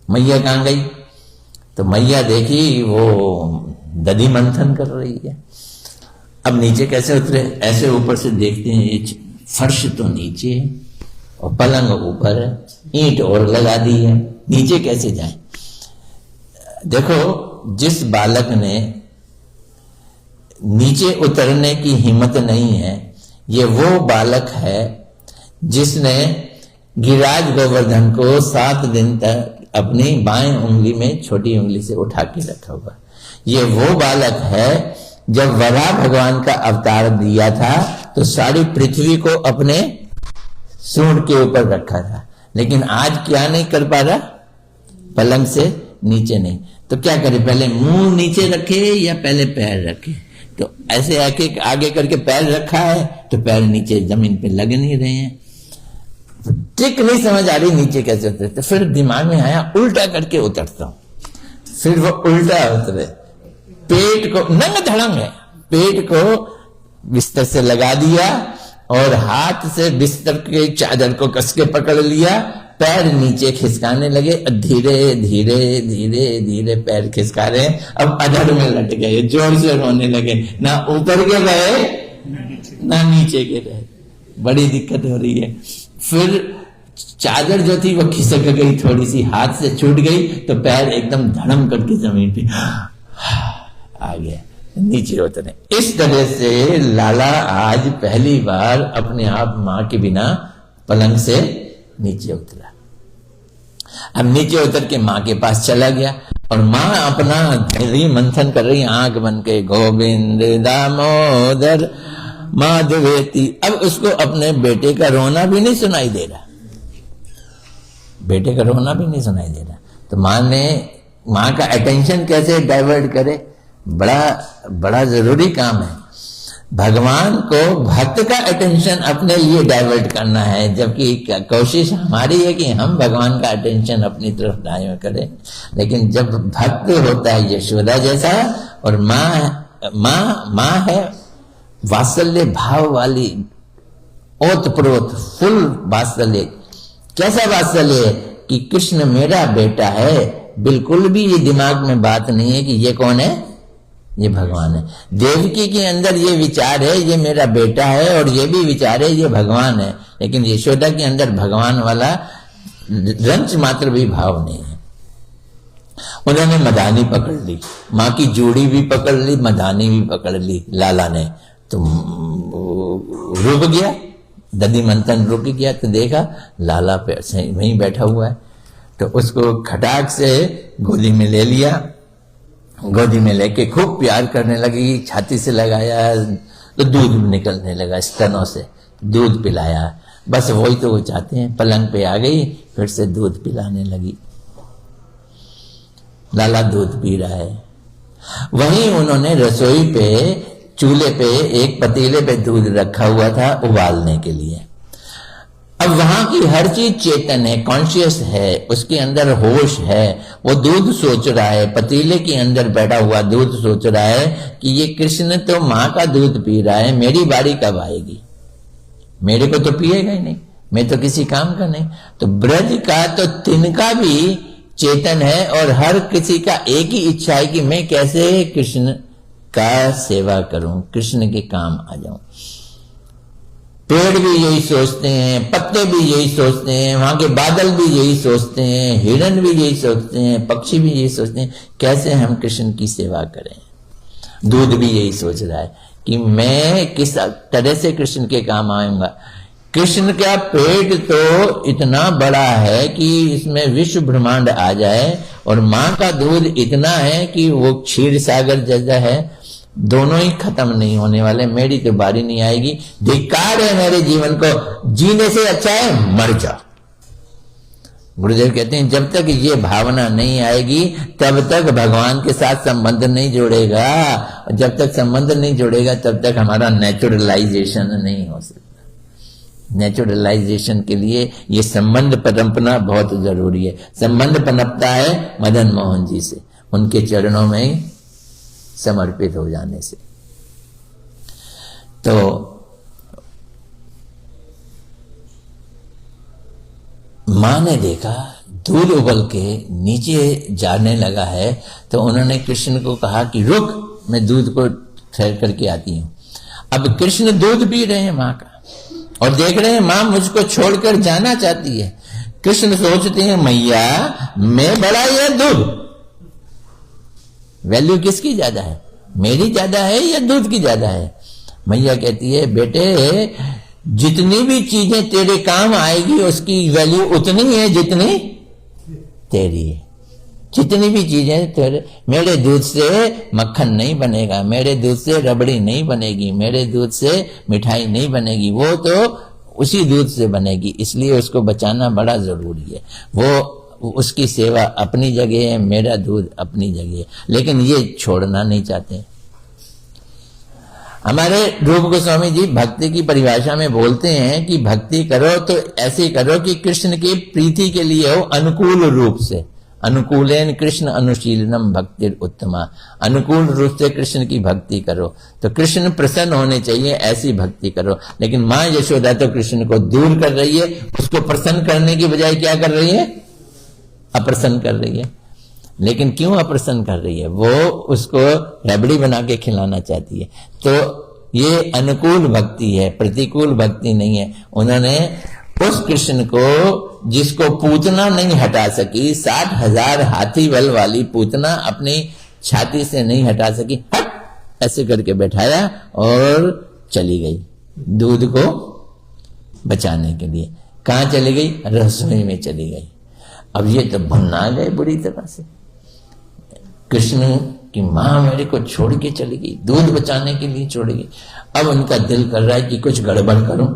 मैया कहां गई? तो मैया देखी वो दधी मंथन कर रही है। अब नीचे कैसे उतरे? ऐसे ऊपर से देखते हैं, ये फर्श तो नीचे है और पलंग ऊपर है, ईंट और लगा दी है, नीचे कैसे जाए? देखो, जिस बालक ने नीचे उतरने की हिम्मत नहीं है, ये वो बालक है जिसने गिरिराज गोवर्धन को 7 दिन तक अपनी बाएं उंगली में छोटी उंगली से उठा के रखा हुआ। ये वो बालक है, जब वराह भगवान का अवतार दिया था तो सारी पृथ्वी को अपने सूंड के ऊपर रखा था, लेकिन आज क्या नहीं कर पा रहा? पलंग से नीचे नहीं। तो क्या करे? पहले मुंह नीचे रखे या पहले पैर रखे? तो ऐसे आगे करके पैर रखा है तो पैर नीचे जमीन पे लग नहीं रहे हैं। ट्रिक नहीं समझ आ रही नीचे कैसे उतरे। तो फिर दिमाग में आया, उल्टा करके उतरता हूं। फिर वो उल्टा उतरे, पेट को नंग धड़ंग है, पेट को बिस्तर से लगा दिया और हाथ से बिस्तर के चादर को कस के पकड़ लिया, पैर नीचे खिसकाने लगे। धीरे धीरे धीरे धीरे पैर खिसका रहे हैं। अब अधर में लट गए, जोर से रोने लगे, ना ऊपर के रहे ना नीचे के रहे, बड़ी दिक्कत हो रही है। फिर चादर जो थी वो खिसक गई, थोड़ी सी हाथ से छूट गई, तो पैर एकदम धड़म करके जमीन पे आ गया, नीचे उतरे। इस तरह से लाला आज पहली बार अपने आप मां के बिना पलंग से नीचे उतरा। अब नीचे उतर के मां के पास चला गया और मां अपना धैर्य मंथन कर रही, आंख बन के, गोविंद दामोदर माधवेति। अब उसको अपने बेटे का रोना भी नहीं सुनाई दे रहा, बेटे का रोना भी नहीं सुनाई दे रहा। तो मां का अटेंशन कैसे डाइवर्ट करे? बड़ा जरूरी काम है। भगवान को भक्त का अटेंशन अपने लिए डाइवर्ट करना है, जबकि कोशिश हमारी है कि हम भगवान का अटेंशन अपनी तरफ डाइवर्ट करें। लेकिन जब भक्त होता है यशोदा जैसा, और माँ है वात्सल्य भाव वाली, ओतप्रोत फुल वात्सल्य। कैसा वात्सल्य कि कृष्ण मेरा बेटा है, बिल्कुल भी ये दिमाग में बात नहीं है कि ये कौन है, ये भगवान है। देवकी के अंदर ये विचार है ये मेरा बेटा है, और ये भी विचार है ये भगवान है, लेकिन यशोदा के अंदर भगवान वाला रंच मात्र भी भाव नहीं है। उन्होंने मदानी पकड़ ली, माँ की जूड़ी भी पकड़ ली, मदानी भी पकड़ ली लाला ने, तो रुक गया, दधी मंथन रुक गया, तो देखा लाला पे वहीं बैठा हुआ है, तो उसको खटाक से गोदी में ले लिया, गोदी में लेके खूब प्यार करने लगी, छाती से लगाया तो दूध निकलने लगा, स्तनों से दूध पिलाया। बस वही तो वो चाहते हैं, पलंग पे आ गई, फिर से दूध पिलाने लगी, लाला दूध पी रहा है। वहीं उन्होंने रसोई पे चूल्हे पे एक पतीले पे दूध रखा हुआ था उबालने के लिए। अब वहां की हर चीज चेतन है, कॉन्शियस है, उसके अंदर होश है, वो दूध सोच रहा है, पतीले के अंदर बैठा हुआ दूध सोच रहा है कि ये कृष्ण तो माँ का दूध पी रहा है, मेरी बारी कब आएगी, मेरे को तो पिएगा ही नहीं, मैं तो किसी काम का नहीं। तो ब्रज का तो तिनका भी चेतन है, और हर किसी का एक ही इच्छा है कि मैं कैसे कृष्ण का सेवा करूं, कृष्ण के काम आ जाऊं। पेड़ भी यही सोचते हैं, पत्ते भी यही सोचते हैं, वहां के बादल भी यही सोचते हैं, हिरण भी यही सोचते हैं, पक्षी भी यही सोचते हैं कैसे हम कृष्ण की सेवा करें। दूध भी यही सोच रहा है कि मैं किस तरह से कृष्ण के काम आऊंगा। कृष्ण का पेट तो इतना बड़ा है कि इसमें विश्व ब्रह्मांड आ जाए, और माँ का दूध इतना है कि वो क्षीर सागर जैसा है, दोनों ही खत्म नहीं होने वाले, मेरी तो बारी नहीं आएगी, धिक्कार है मेरे जीवन को, जीने से अच्छा है मर जाओ। गुरुदेव कहते हैं जब तक ये भावना नहीं आएगी तब तक भगवान के साथ संबंध नहीं जोड़ेगा, जब तक संबंध नहीं जोड़ेगा तब तक हमारा नेचुरलाइजेशन नहीं हो सकता। नेचुरलाइजेशन के लिए ये संबंध पनपना बहुत जरूरी है। संबंध पनपता है मदन मोहन जी से, उनके चरणों में समर्पित हो जाने से। तो मां ने देखा दूध उबल के नीचे जाने लगा है, तो उन्होंने कृष्ण को कहा कि रुक, मैं दूध को ठहर करके आती हूं। अब कृष्ण दूध पी रहे हैं मां का, और देख रहे हैं मां मुझको छोड़कर जाना चाहती है। कृष्ण सोचते हैं मैया मैं बड़ा या दूध, वैल्यू किसकी ज्यादा है, मेरी ज्यादा है या दूध की ज्यादा है। मैया कहती है बेटे जितनी भी चीजें तेरे काम आएगी उसकी वैल्यू उतनी है जितनी तेरी है। जितनी भी चीजें तेरे, मेरे दूध से मक्खन नहीं बनेगा, मेरे दूध से रबड़ी नहीं बनेगी, मेरे दूध से मिठाई नहीं बनेगी, वो तो उसी दूध से बनेगी, इसलिए उसको बचाना बड़ा जरूरी है। वो उसकी सेवा अपनी जगह है, मेरा दूध अपनी जगह है, लेकिन ये छोड़ना नहीं चाहते। हमारे रूप गोस्वामी जी भक्ति की परिभाषा में बोलते हैं कि भक्ति करो तो ऐसे करो कि कृष्ण की प्रीति के लिए हो, अनुकूल रूप से। अनुकूलेन कृष्ण अनुशीलनम भक्तिर उत्तमा, अनुकूल रूप से कृष्ण की भक्ति करो तो कृष्ण प्रसन्न होने चाहिए, ऐसी भक्ति करो। लेकिन मां यशोदा तो कृष्ण को दूर कर रही है, उसको प्रसन्न करने की बजाय क्या कर रही है, अप्रसन्न कर रही है। लेकिन क्यों अप्रसन्न कर रही है, वो उसको रबड़ी बना के खिलाना चाहती है। तो ये अनुकूल भक्ति है, प्रतिकूल भक्ति नहीं है। उन्होंने उस कृष्ण को जिसको पूतना नहीं हटा सकी, 60,000 हाथी बल वाली पूतना अपनी छाती से नहीं हटा सकी, हट ऐसे करके बैठाया और चली गई दूध को बचाने के लिए। कहां चली गई, रसोई में चली गई। अब ये तो भुना गए बुरी तरह से, कृष्ण की मां मेरे को छोड़ के चली गई, दूध बचाने के लिए छोड़ गई। अब उनका दिल कर रहा है कि कुछ गड़बड़ करूं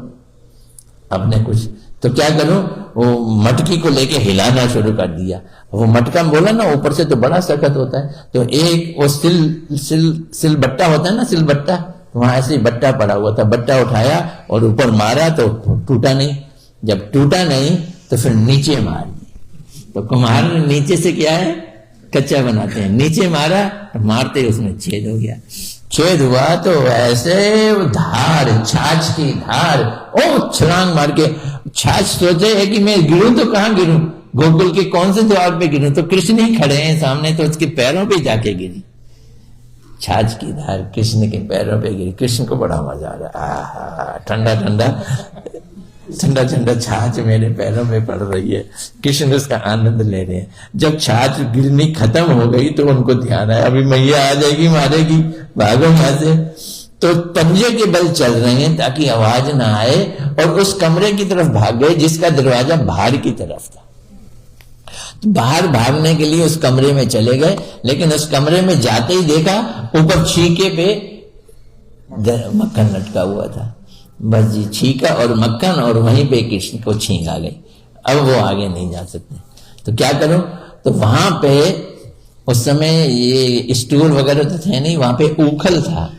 अपने कुछ, तो क्या करूं, वो मटकी को लेके हिलाना शुरू कर दिया। वो मटका बोला ना ऊपर से तो बड़ा सख्त होता है, तो एक वो सिल बट्टा होता है ना, सिल बट्टा, वहां ऐसे बट्टा पड़ा हुआ था, बट्टा उठाया और ऊपर मारा तो टूटा नहीं। जब टूटा नहीं तो फिर नीचे मार दी, तो कुम्हार ने नीचे से क्या है कच्चा बनाते हैं, नीचे मारा तो मारते उसमें छेद हो गया। छेद हुआ तो ऐसे धार, छाछ की धार, ओ छलांग मार के छाछ सोचे है कि मैं गिरूं तो कहां गिरूं, गोकुल के कौन से द्वार पे गिरूं, तो कृष्ण ही खड़े हैं सामने, तो उसके पैरों पे जाके गिरी। छाछ की धार कृष्ण के पैरों पे गिरी। कृष्ण को बड़ा मजा आ रहा, आहा ठंडा ठंडा ठंडा ठंडा छाछ मेरे पैरों में पड़ रही है। कृष्ण उसका आनंद ले रहे हैं। जब छाछ गिरनी खत्म हो गई तो उनको ध्यान आया अभी मैया आ जाएगी, मारेगी, भागो यहां से। तो पंजे के बल चल रहे हैं ताकि आवाज ना आए, और उस कमरे की तरफ भाग गए जिसका दरवाजा बाहर की तरफ था। तो बाहर भागने के लिए उस कमरे में चले गए, लेकिन उस कमरे में जाते ही देखा ऊपर छीके पे मक्खन लटका हुआ था। बस जी छीका और मक्खन, और वहीं पे कृष्ण को छींक आ गई। अब वो आगे नहीं जा सकते, तो क्या करूं, तो वहां पे उस समय ये स्टूल वगैरह तो थे नहीं, वहां पे ऊखल था।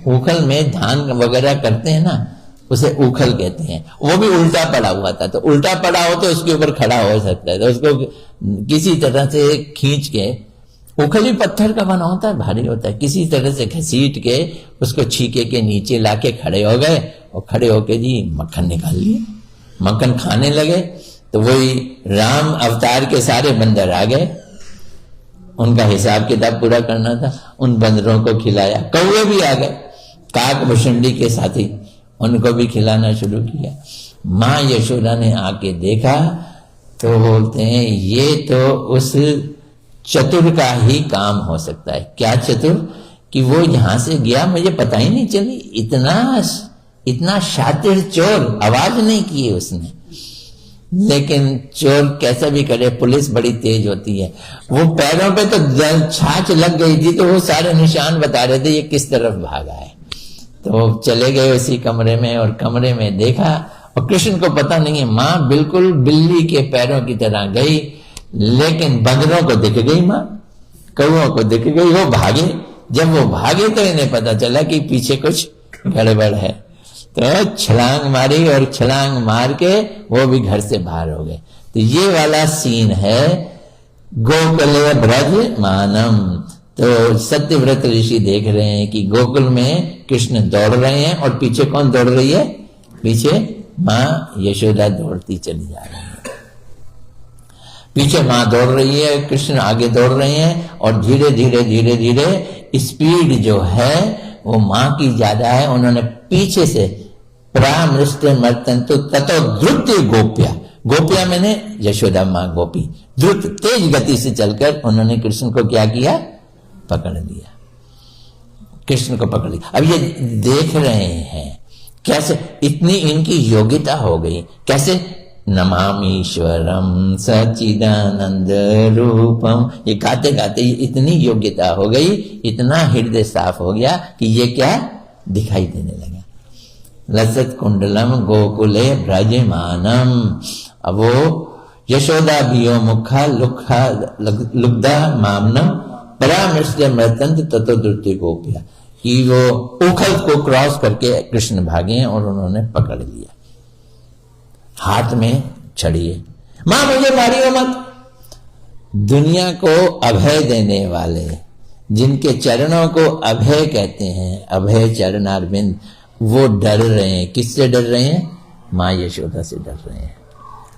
ऊखल में धान वगैरह करते हैं ना, उसे ऊखल कहते हैं। वो भी उल्टा पड़ा हुआ था, तो उल्टा पड़ा हो तो उसके ऊपर खड़ा हो सकता है, तो उसको किसी तरह से खींच के, ऊखल भी पत्थर का बना होता है, भारी होता है, किसी तरह से घसीट के उसको छीके के नीचे लाके खड़े हो गए, और खड़े होके जी मक्खन निकाल लिए, मक्खन खाने लगे। तो वही राम अवतार के सारे बंदर आ गए, उनका हिसाब किताब पूरा करना था, उन बंदरों को खिलाया। कौवे भी आ गए, काक भुषुंडी के साथी, उनको भी खिलाना शुरू किया। मां यशोदा ने आके देखा तो बोलते हैं ये तो उस चतुर का ही काम हो सकता है। क्या चतुर, कि वो यहां से गया मुझे पता ही नहीं चली, इतना शातिर चोर, आवाज नहीं की उसने। लेकिन चोर कैसा भी करे, पुलिस बड़ी तेज होती है। वो पैरों पे तो छाछ लग गई थी, तो वो सारे निशान बता रहे थे ये किस तरफ भागा है। तो चले गए उसी कमरे में, और कमरे में देखा, और कृष्ण को पता नहीं है। माँ बिल्कुल बिल्ली के पैरों की तरह गई, लेकिन बंदरों को दिख गई, माँ कौओं को दिख गई, वो भागे। जब वो भागे तो इन्हें पता चला कि पीछे कुछ गड़बड़ है, तो छलांग मारी, और छलांग मार के वो भी घर से बाहर हो गए। तो ये वाला सीन है गोकुल ब्रज मानम। तो सत्यव्रत ऋषि देख रहे हैं कि गोकुल में कृष्ण दौड़ रहे हैं, और पीछे कौन दौड़ रही है, पीछे माँ यशोदा दौड़ती चली जा रही है। पीछे माँ दौड़ रही है, कृष्ण आगे दौड़ रहे हैं, और धीरे धीरे धीरे धीरे स्पीड जो है वो माँ की ज्यादा है। उन्होंने पीछे से प्रामृष्ट मर्तन तो ततो द्रुत गोप्या, गोपिया मैंने यशोदा माँ गोपी, द्रुत तेज गति से चलकर उन्होंने कृष्ण को क्या किया, पकड़ लिया, कृष्ण को पकड़ लिया। अब ये देख रहे हैं कैसे इतनी इनकी योग्यता हो गई, कैसे नमामीश्वरम सच्चिदानंद रूपम, ये गाते गाते इतनी योग्यता हो गई, इतना हृदय साफ हो गया कि ये क्या दिखाई देने लगा। लसत कुंडलम गोकुले ब्रजमानम, अब वो यशोदा भियो मुखा लुखा लुब्धा मामनम परामृष्ट मृतंत ततो द्रुति गोपिया, कि वो उखल को क्रॉस करके कृष्ण भागे और उन्होंने पकड़ लिया, हाथ में छड़ी है। मां मुझे मारियो मत। दुनिया को अभय देने वाले, जिनके चरणों को अभय कहते हैं, अभय चरणारविंद, वो डर रहे हैं। किससे डर रहे हैं, मां यशोदा से डर रहे हैं।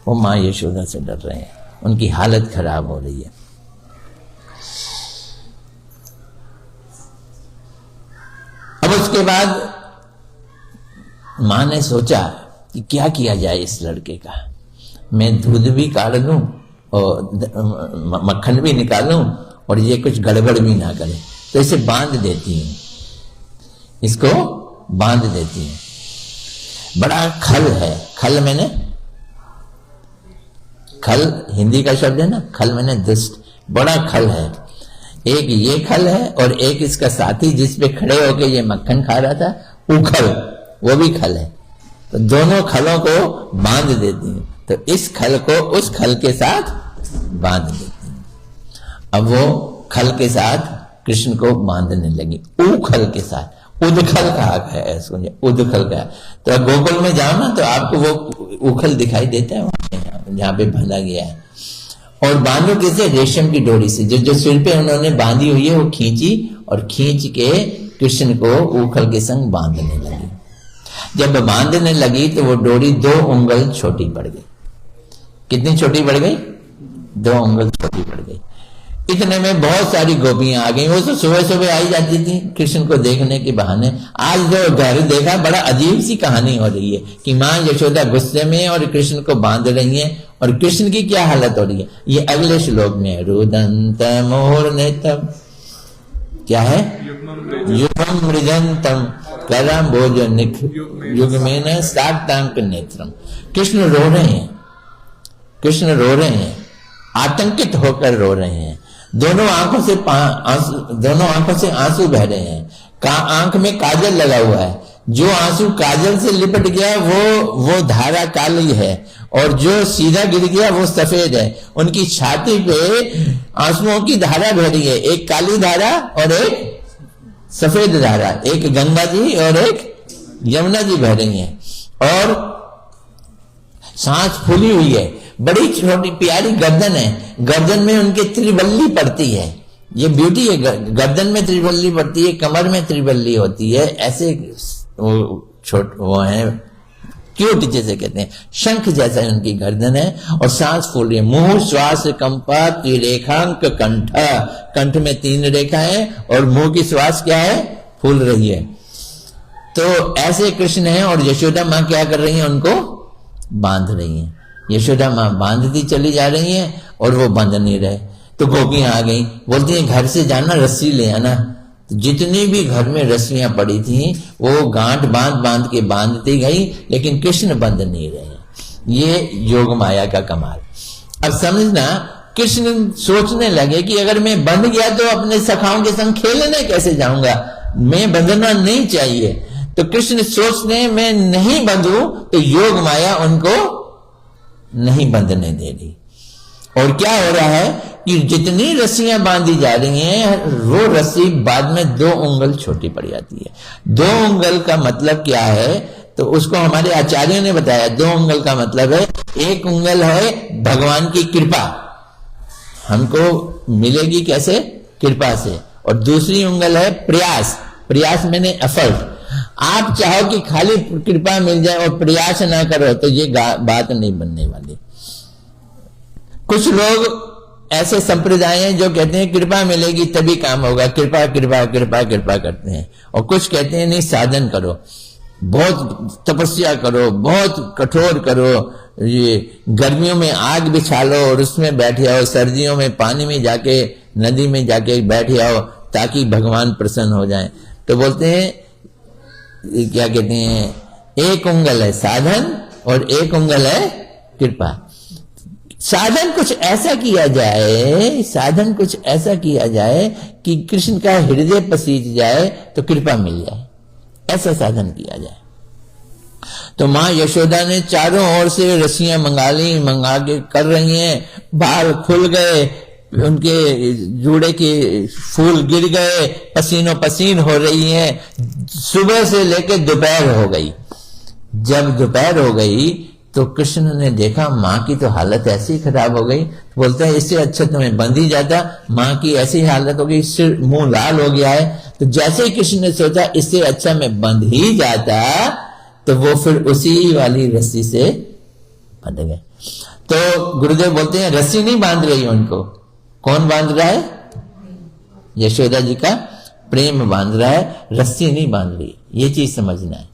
वो मां यशोदा से डर रहे हैं, उनकी हालत खराब हो रही है। अब उसके बाद मां ने सोचा कि क्या किया जाए इस लड़के का, मैं दूध भी काढ़ लूं और मक्खन भी निकालूं, और ये कुछ गड़बड़ भी ना करे, तो इसे बांध देती हूं, इसको बांध देती हूं। बड़ा खल है, खल मैंने, खल हिंदी का शब्द है ना, खल मैंने दुष्ट, बड़ा खल है। एक ये खल है और एक इसका साथी जिस पे खड़े होके ये मक्खन खा रहा था, उखल, वो भी खल है। तो दोनों खलों को बांध देती हूं, तो इस खल को उस खल के साथ बांध देती हूं। अब वो खल के साथ कृष्ण को बांधने लगी, उखल के साथ। उदखल कहा है इसको, उदखल का। तो गोकुल में जाओ ना तो आपको वो उखल दिखाई देता है वहां पे, जहां पे बांधा गया है। और बांधो किसे? रेशम की डोरी से। जो सिर पे उन्होंने बांधी हुई है वो खींची और खींच के कृष्ण को ऊखल के संग बांधने लगी। जब बांधने लगी तो वो डोरी 2 उंगल छोटी पड़ गई। कितनी छोटी पड़ गई? 2 उंगल छोटी पड़ गई। इतने में बहुत सारी गोपियां आ गई। वो तो सुबह सुबह आई जाती थी कृष्ण को देखने के बहाने। आज जो घर देखा, बड़ा अजीब सी कहानी हो रही है कि माँ यशोदा गुस्से में और कृष्ण को बांध रही है। और कृष्ण की क्या हालत हो रही है ये अगले श्लोक में। रुदंत मोर नेतम, क्या है? युगम मृजंतम करम भोज युगमेन साक्तांक नेत्रम। कृष्ण रो रहे हैं, कृष्ण रो रहे हैं, आतंकित होकर रो रहे हैं। दोनों आंखों से आंसू बह रहे हैं। आंख में काजल लगा हुआ है। जो आंसू काजल से लिपट गया वो धारा काली है और जो सीधा गिर गया वो सफेद है। उनकी छाती पे आंसुओं की धारा बह रही है, एक काली धारा और एक सफेद धारा। एक गंगा जी और एक यमुना जी बह रही हैं। और सांस फूली हुई है, बड़ी छोटी प्यारी गर्दन है, गर्दन में उनके त्रिवल्ली पड़ती है। ये ब्यूटी है, गर्दन में त्रिवल्ली पड़ती है, कमर में त्रिवल्ली होती है। ऐसे वो है क्यूट जैसे कहते हैं, शंख जैसा उनकी गर्दन है और सांस फूल रही है। मुंह श्वास कंपा त्रिरेखांक कंठ, कंठ में 3 रेखा है और मुंह की श्वास क्या है? फूल रही है। तो ऐसे कृष्ण है और यशोदा माँ क्या कर रही है? उनको बांध रही है। यशोदा माँ बांधती चली जा रही है और वो बंध नहीं रहे। तो गोपियां आ गई, बोलती हैं घर से जाना रस्सी ले आना। तो जितनी भी घर में रस्सियां पड़ी थी वो गांठ बांध के बांधती गई, लेकिन कृष्ण बंध नहीं रहे। ये योग माया का कमाल। अब समझना, कृष्ण सोचने लगे कि अगर मैं बंध गया तो अपने सखाओं के संग खेलने कैसे जाऊंगा, मैं बंधना नहीं चाहिए। तो कृष्ण सोचने मैं नहीं बंधू तो योग माया उनको नहीं बंधने दे रही। और क्या हो रहा है कि जितनी रस्सियां बांधी जा रही हैं वो रस्सी बाद में 2 उंगल छोटी पड़ जाती है। 2 उंगल का मतलब क्या है? तो उसको हमारे आचार्यों ने बताया। 2 उंगल का मतलब है, 1 उंगल है भगवान की कृपा, हमको मिलेगी कैसे? कृपा से। और दूसरी उंगल है प्रयास, प्रयास मैंने एफर्ट। आप चाहो कि खाली कृपा मिल जाए और प्रयास ना करो तो ये बात नहीं बनने वाली। कुछ लोग ऐसे संप्रदाय हैं जो कहते हैं कृपा मिलेगी तभी काम होगा, कृपा कृपा कृपा कृपा करते हैं। और कुछ कहते हैं नहीं, साधन करो, बहुत तपस्या करो, बहुत कठोर करो, ये गर्मियों में आग बिछा लो और उसमें बैठ जाओ, सर्दियों में पानी में जाके नदी में जाके बैठ जाओ ताकि भगवान प्रसन्न हो जाए। तो बोलते हैं क्या कहते हैं, 1 उंगल है साधन और 1 उंगल है कृपा। साधन कुछ ऐसा किया जाए, साधन कुछ ऐसा किया जाए कि कृष्ण का हृदय पसीज जाए तो कृपा मिल जाए, ऐसा साधन किया जाए। तो माँ यशोदा ने चारों ओर से रस्सियां मंगा के कर रही हैं। बाल खुल गए, उनके जूड़े के फूल गिर गए, पसीनो पसीन हो रही हैं। सुबह से लेकर दोपहर हो गई। जब दोपहर हो गई तो कृष्ण ने देखा माँ की तो हालत ऐसी खराब हो गई। बोलता है इससे अच्छा तो मैं बंध ही जाता, माँ की ऐसी हालत हो गई, सिर मुंह लाल हो गया है। तो जैसे ही कृष्ण ने सोचा इससे अच्छा मैं बंध ही जाता, तो वो फिर उसी वाली रस्सी से बंध गए। तो गुरुदेव बोलते हैं रस्सी नहीं बांध रही उनको, कौन बांध रहा है? यशोदा जी का प्रेम बांध रहा है, रस्सी नहीं बांध रही। ये चीज समझना है।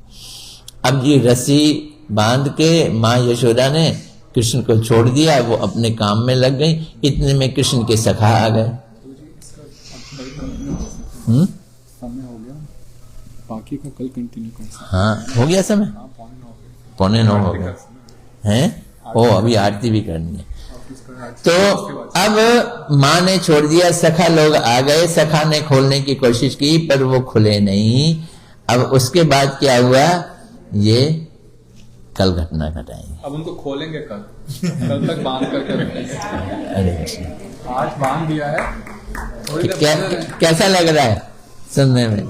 अब ये रस्सी बांध के माँ यशोदा ने कृष्ण को छोड़ दिया, वो अपने काम में लग गई। इतने में कृष्ण के सखा आ गए। समय हो गया, बाकी का कल कंटिन्यू कर सकते। हाँ हो गया समय, 8:45 हो गया है। ओ अभी आरती भी करनी है। तो अब माँ ने छोड़ दिया, सखा लोग आ गए। सखा ने खोलने की कोशिश की पर वो खुले नहीं। अब उसके बाद क्या हुआ ये कल घटना घटाएंगे। अब उनको खोलेंगे कल, कल तक बांध करके रखेंगे। अरे आज बांध दिया है। कैसा लग रहा है सुनने में?